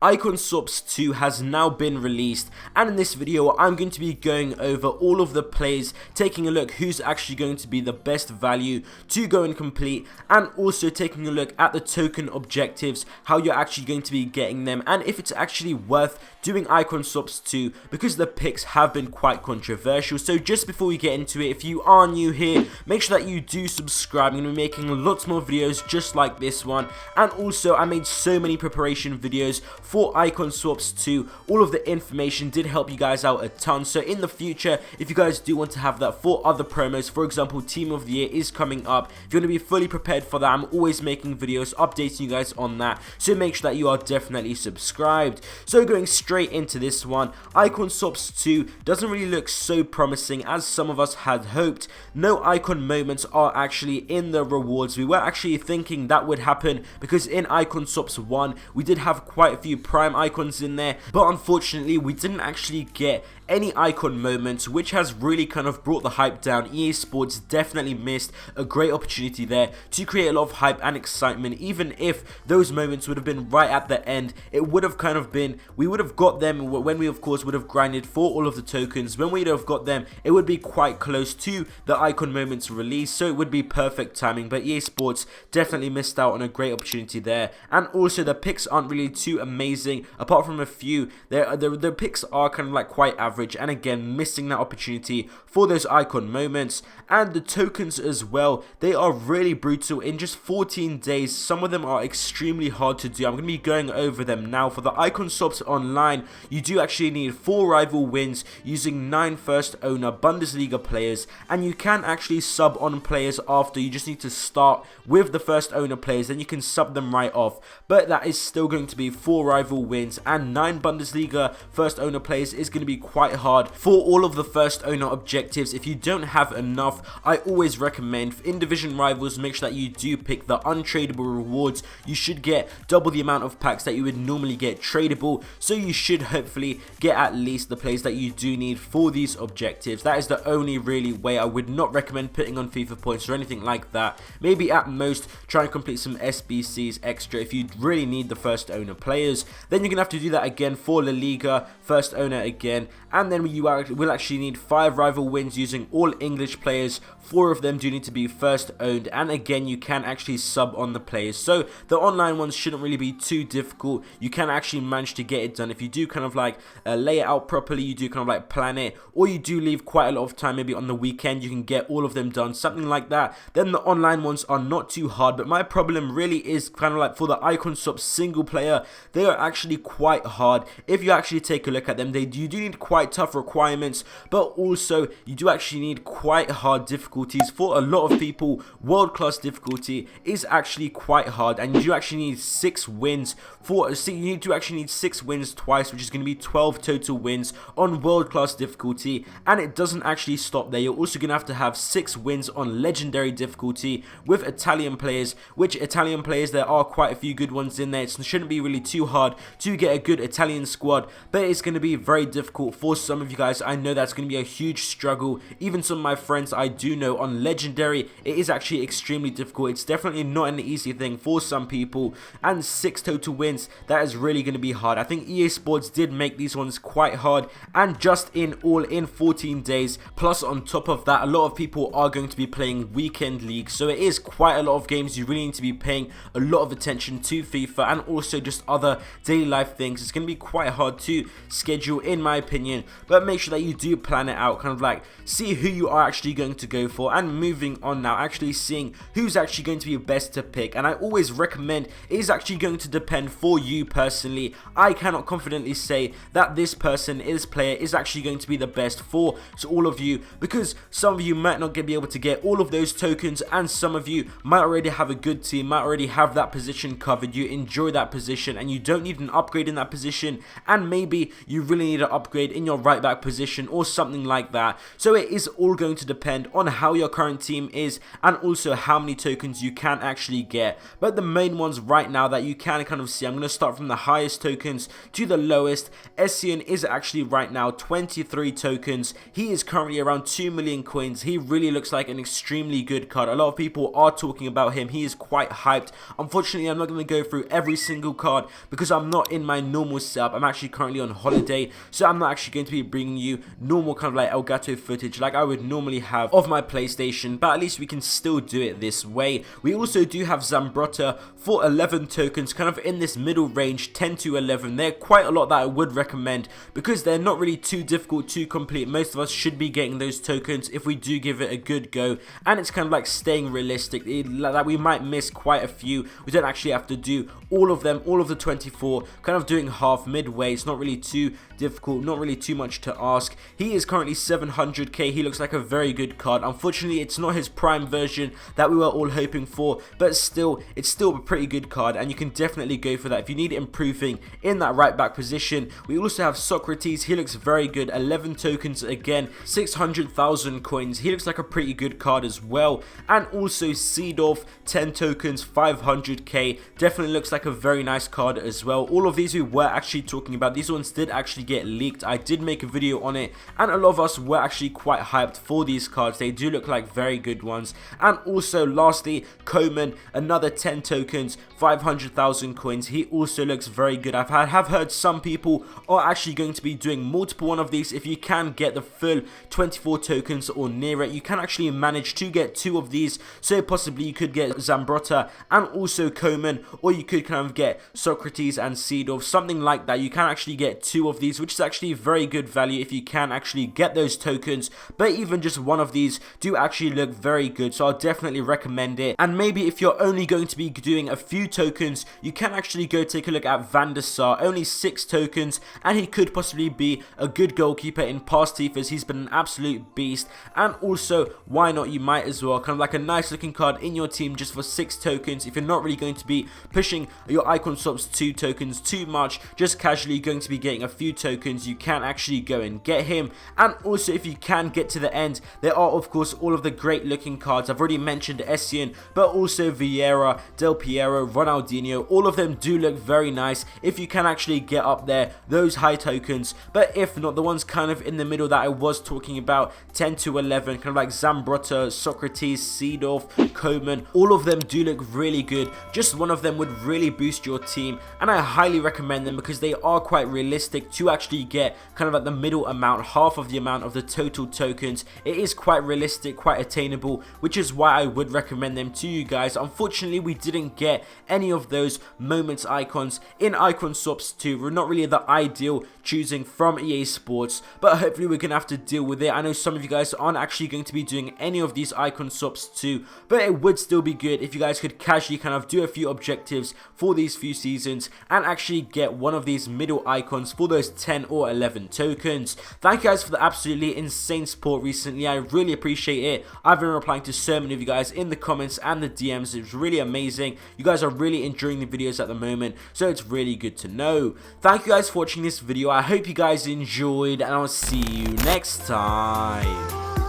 Icon Swaps 2 has now been released, and in this video I'm going to be going over all of the plays, taking a look who's actually going to be the best value to go and complete, and also taking a look at the token objectives, how you're actually going to be getting them, and if it's actually worth doing Icon Swaps 2, because the picks have been quite controversial. So just before we get into it, if you are new here, make sure that you do subscribe. I'm going to be making lots more videos just like this one, and also I made so many preparation videos for Icon Swaps 2. All of the information did help you guys out a ton, so in the future, if you guys do want to have that for other promos, for example Team of the Year is coming up, if you want to be fully prepared for that, I'm always making videos updating you guys on that, so make sure that you are definitely subscribed. So going straight into this one, Icon Swaps 2 doesn't really look so promising as some of us had hoped. No icon moments are actually in the rewards. We were actually thinking that would happen because in Icon Swaps 1 we did have quite a few prime icons in there, but unfortunately we didn't actually get any icon moments, which has really kind of brought the hype down. EA Sports definitely missed a great opportunity there to create a lot of hype and excitement. Even if those moments would have been right at the end, it would have kind of been, we would have got them when we of course would have grinded for all of the tokens. When we'd have got them, it would be quite close to the icon moments release, so it would be perfect timing. But EA Sports definitely missed out on a great opportunity there, and also the picks aren't really too amazing apart from a few. The picks are kind of like quite average, and again missing that opportunity for those icon moments. And the tokens as well, they are really brutal in just 14 days. Some of them are extremely hard to do. I'm going to be going over them now. For the Icon Swaps Online, you do actually need 4 rival wins using 9 first owner Bundesliga players, and you can actually sub on players after. You just need to start with the first owner players, then you can sub them right off, but that is still going to be 4 rival wins, and 9 Bundesliga first owner players is going to be quite hard for all of the first owner objectives. If you don't have enough, I always recommend in division rivals, make sure that you do pick the untradeable rewards. You should get double the amount of packs that you would normally get tradable, so you should hopefully get at least the plays that you do need for these objectives. That is the only really way. I would not recommend putting on FIFA points or anything like that. Maybe at most try and complete some SBCs extra if you really need the first owner players. Then you're gonna have to do that again for La Liga, first owner again, and then you will actually need 5 rival wins using all English players. 4 of them do need to be first owned, and again you can actually sub on the players, so the online ones shouldn't really be too difficult. You can actually manage to get it done if you do kind of like lay it out properly, you do kind of like plan it, or you do leave quite a lot of time, maybe on the weekend you can get all of them done, something like that. Then the online ones are not too hard, but my problem really is kind of like for the Icon Swaps single player, they are actually quite hard. If you actually take a look at them, you do need quite tough requirements, but also you do actually need quite hard difficulties. For a lot of people, world class difficulty is actually quite hard, and you do actually need 6 wins you need to actually need 6 wins twice, which is going to be 12 total wins on world class difficulty. And it doesn't actually stop there. You're also going to have 6 wins on legendary difficulty with Italian players, which Italian players, there are quite a few good ones in there. It shouldn't be really too hard to get a good Italian squad, but it's going to be very difficult for some of you guys. I know that's going to be a huge struggle. Even some of my friends I do know on legendary, it is actually extremely difficult. It's definitely not an easy thing for some people, and 6 total wins, that is really going to be hard. I think EA Sports did make these ones quite hard, and just in 14 days. Plus on top of that, a lot of people are going to be playing weekend leagues, so it is quite a lot of games. You really need to be paying a lot of attention to FIFA and also just other daily life things. It's going to be quite hard to schedule in my opinion, but make sure that you do plan it out, kind of like see who you are actually going to go for. And moving on now, actually seeing who's actually going to be best to pick, and I always recommend it is actually going to depend for you personally. I cannot confidently say that this player is actually going to be the best for all of you, because some of you might not be able to get all of those tokens, and some of you might already have a good team, might already have that position covered, you enjoy that position and you don't need an upgrade in that position, and maybe you really need an upgrade in your a right back position or something like that. So it is all going to depend on how your current team is and also how many tokens you can actually get. But the main ones right now that you can kind of see, I'm going to start from the highest tokens to the lowest. Essien is actually right now 23 tokens. He is currently around 2 million coins. He really looks like an extremely good card. A lot of people are talking about him. He is quite hyped. Unfortunately, I'm not going to go through every single card because I'm not in my normal setup. I'm actually currently on holiday, so I'm not actually going to be bringing you normal kind of like Elgato footage like I would normally have of my PlayStation, but at least we can still do it this way. We also do have Zambrotta for 11 tokens, kind of in this middle range, 10 to 11. They're quite a lot that I would recommend because they're not really too difficult to complete. Most of us should be getting those tokens if we do give it a good go, and it's kind of like staying realistic, that we might miss quite a few. We don't actually have to do all of them, all of the 24, kind of doing half midway. It's not really too difficult, not really too much to ask. He is currently 700k. He looks like a very good card. Unfortunately, it's not his prime version that we were all hoping for, but still, it's still a pretty good card, and you can definitely go for that if you need improving in that right back position. We also have Socrates. He looks very good, 11 tokens again, 600,000 coins. He looks like a pretty good card as well. And also Seedorf, 10 tokens, 500k, definitely looks like a very nice card as well. All of these we were actually talking about. These ones did actually get leaked. I did make a video on it, and a lot of us were actually quite hyped for these cards. They do look like very good ones. And also lastly, Coman, another 10 tokens, 500,000 coins. He also looks very good. I have heard some people are actually going to be doing multiple one of these. If you can get the full 24 tokens or near it, you can actually manage to get 2 of these. So possibly you could get Zambrotta and also Coman, or you could kind of get Socrates and Seedorf, something like that. You can actually get 2 of these, which is actually very good value if you can actually get those tokens. But even just one of these do actually look very good, so I'll definitely recommend it. And maybe if you're only going to be doing a few tokens, you can actually go take a look at Van der Sar, only 6 tokens, and he could possibly be a good goalkeeper in past Fifas. He's been an absolute beast. And also, why not, you might as well, kind of like a nice looking card in your team just for 6 tokens. If you're not really going to be pushing your icon swaps 2 tokens too much, just casually going to be getting a few tokens, you can actually go and get him. And also, if you can get to the end, there are of course all of the great looking cards. I've already mentioned Essien, but also Vieira, Del Piero, Ronaldinho. All of them do look very nice if you can actually get up there, those high tokens. But if not, the ones kind of in the middle that I was talking about, 10 to 11, kind of like Zambrotta, Socrates, Seedorf, Coman, all of them do look really good. Just one of them would really boost your team, and I highly recommend them because they are quite realistic to actually get kind of at the middle amount, half of the amount of the total tokens. It is quite realistic, quite attainable, which is why I would recommend them to you guys. Unfortunately, we didn't get any of those moments icons in Icon Swaps 2. We're not really the ideal choosing from EA Sports, but hopefully we're going to have to deal with it. I know some of you guys aren't actually going to be doing any of these Icon Swaps 2, but it would still be good if you guys could casually kind of do a few objectives for these few seasons and actually get one of these middle icons for those 10 or 11 tokens. Thank you guys for the absolutely insane support recently. I really appreciate it. I've been replying to so many of you guys in the comments and the DMs. It's really amazing. You guys are really enjoying the videos at the moment, so it's really good to know. Thank you guys for watching this video. I hope you guys enjoyed, and I'll see you next time.